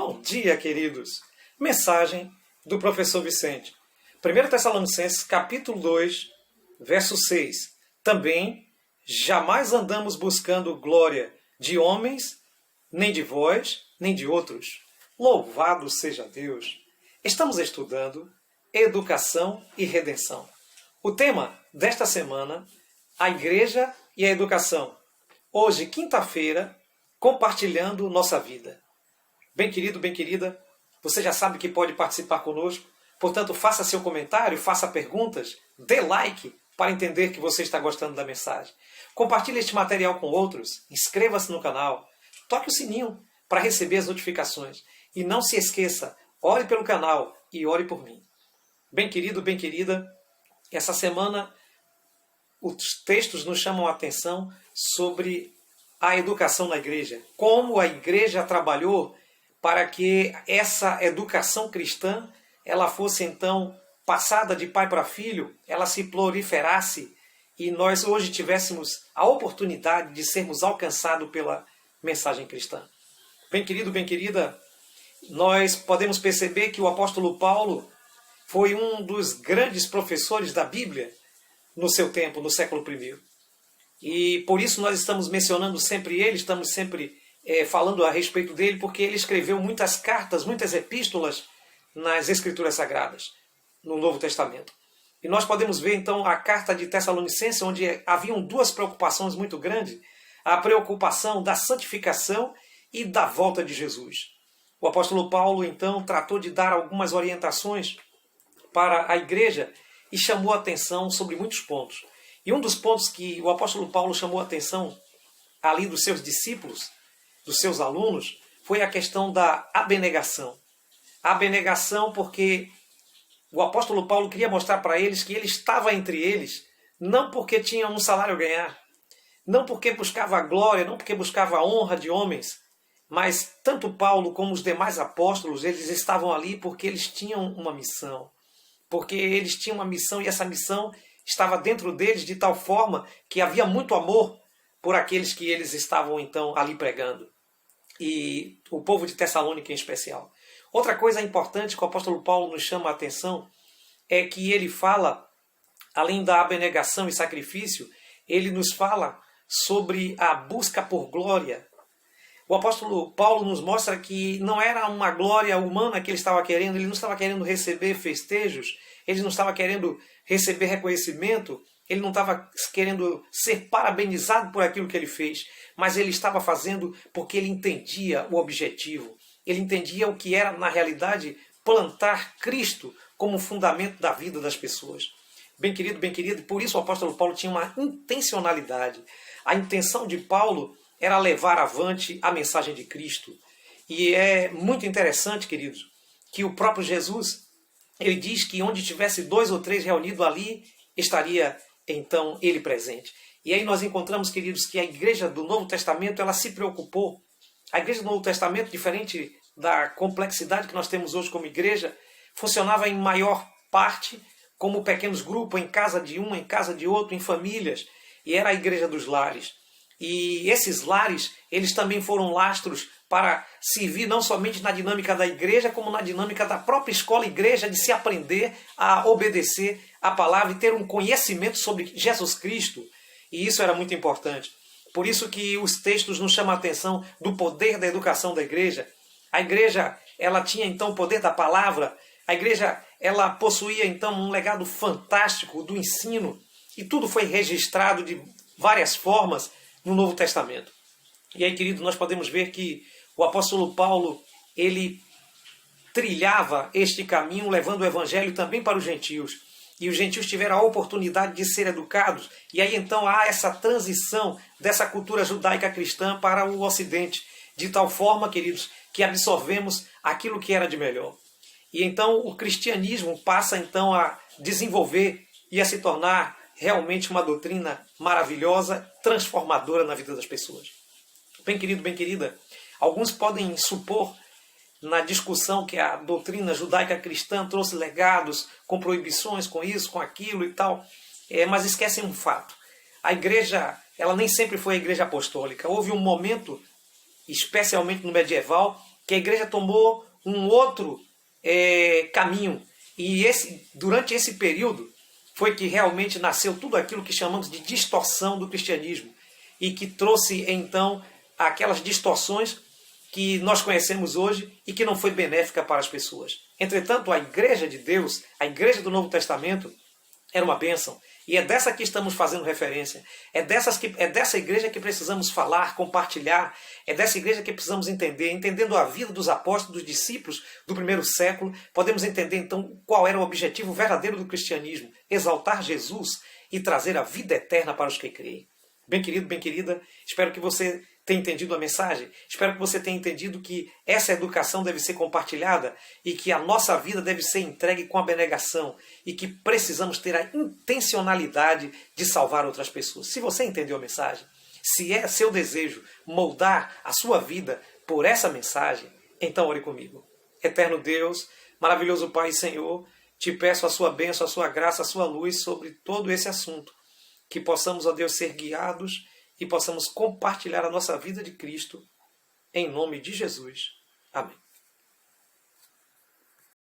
Bom dia, queridos! Mensagem do professor Vicente. 1 Tessalonicenses, capítulo 2, verso 6. Também, jamais andamos buscando glória de homens, nem de vós, nem de outros. Louvado seja Deus! Estamos estudando Educação e Redenção. O tema desta semana, a Igreja e a Educação. Hoje, quinta-feira, compartilhando nossa vida. Bem querido, bem querida, você já sabe que pode participar conosco, portanto, faça seu comentário, faça perguntas, dê like para entender que você está gostando da mensagem. Compartilhe este material com outros, inscreva-se no canal, toque o sininho para receber as notificações. E não se esqueça, ore pelo canal e ore por mim. Bem querido, bem querida, essa semana os textos nos chamam a atenção sobre a educação na igreja. Como a igreja trabalhou para que essa educação cristã ela fosse então passada de pai para filho, ela se proliferasse e nós hoje tivéssemos a oportunidade de sermos alcançados pela mensagem cristã. Bem querido, bem querida, nós podemos perceber que o apóstolo Paulo foi um dos grandes professores da Bíblia no seu tempo, no século I. E por isso nós estamos mencionando sempre ele, estamos sempre falando a respeito dele, porque ele escreveu muitas cartas, muitas epístolas nas Escrituras Sagradas, no Novo Testamento. E nós podemos ver então a carta de Tessalonicenses, onde haviam duas preocupações muito grandes, a preocupação da santificação e da volta de Jesus. O apóstolo Paulo então tratou de dar algumas orientações para a igreja e chamou a atenção sobre muitos pontos. E um dos pontos que o apóstolo Paulo chamou a atenção ali dos seus discípulos, dos seus alunos, foi a questão da abnegação. A abnegação porque o apóstolo Paulo queria mostrar para eles que ele estava entre eles, não porque tinha um salário a ganhar, não porque buscava a glória, não porque buscava a honra de homens, mas tanto Paulo como os demais apóstolos, eles estavam ali porque eles tinham uma missão. Porque eles tinham uma missão e essa missão estava dentro deles de tal forma que havia muito amor por aqueles que eles estavam então ali pregando. E o povo de Tessalônica em especial. Outra coisa importante que o apóstolo Paulo nos chama a atenção é que ele fala, além da abnegação e sacrifício, ele nos fala sobre a busca por glória. O apóstolo Paulo nos mostra que não era uma glória humana que ele estava querendo, ele não estava querendo receber festejos, ele não estava querendo receber reconhecimento, ele não estava querendo ser parabenizado por aquilo que ele fez, mas ele estava fazendo porque ele entendia o objetivo. Ele entendia o que era, na realidade, plantar Cristo como fundamento da vida das pessoas. Bem querido, por isso o apóstolo Paulo tinha uma intencionalidade. A intenção de Paulo era levar avante a mensagem de Cristo. E é muito interessante, queridos, que o próprio Jesus, ele diz que onde tivesse 2 ou 3 reunidos ali, estaria então ele presente. E aí nós encontramos, queridos, que a igreja do Novo Testamento, ela se preocupou. A igreja do Novo Testamento, diferente da complexidade que nós temos hoje como igreja, funcionava em maior parte como pequenos grupos, em casa de um, em casa de outro, em famílias. E era a igreja dos lares. E esses lares, eles também foram lastros para servir não somente na dinâmica da igreja, como na dinâmica da própria escola-igreja, de se aprender a obedecer a palavra e ter um conhecimento sobre Jesus Cristo. E isso era muito importante. Por isso que os textos nos chamam a atenção do poder da educação da igreja. A igreja, ela tinha então o poder da palavra. A igreja, ela possuía então um legado fantástico do ensino. E tudo foi registrado de várias formas no Novo Testamento. E aí, querido, nós podemos ver que o apóstolo Paulo, ele trilhava este caminho, levando o evangelho também para os gentios. E os gentios tiveram a oportunidade de ser educados. E aí, então, há essa transição dessa cultura judaica cristã para o Ocidente. De tal forma, queridos, que absorvemos aquilo que era de melhor. E então, o cristianismo passa, então, a desenvolver e a se tornar realmente uma doutrina maravilhosa, transformadora na vida das pessoas. Bem querido, bem querida, alguns podem supor na discussão que a doutrina judaica cristã trouxe legados com proibições, com isso, com aquilo e tal, mas esquecem um fato. A igreja, ela nem sempre foi a igreja apostólica. Houve um momento, especialmente no medieval, que a igreja tomou um outro caminho. E durante esse período foi que realmente nasceu tudo aquilo que chamamos de distorção do cristianismo e que trouxe então aquelas distorções que nós conhecemos hoje e que não foi benéfica para as pessoas. Entretanto, a igreja de Deus, a igreja do Novo Testamento, era uma bênção. E é dessa que estamos fazendo referência. É dessa igreja que precisamos falar, compartilhar. É dessa igreja que precisamos entender. Entendendo a vida dos apóstolos, dos discípulos do primeiro século, podemos entender então qual era o objetivo verdadeiro do cristianismo. Exaltar Jesus e trazer a vida eterna para os que creem. Bem querido, bem querida, espero que você tenha entendido a mensagem. Espero que você tenha entendido que essa educação deve ser compartilhada e que a nossa vida deve ser entregue com abnegação e que precisamos ter a intencionalidade de salvar outras pessoas. Se você entendeu a mensagem, se é seu desejo moldar a sua vida por essa mensagem, então ore comigo. Eterno Deus, maravilhoso Pai e Senhor, te peço a sua bênção, a sua graça, a sua luz sobre todo esse assunto. Que possamos, ó Deus, ser guiados e possamos compartilhar a nossa vida de Cristo. Em nome de Jesus. Amém.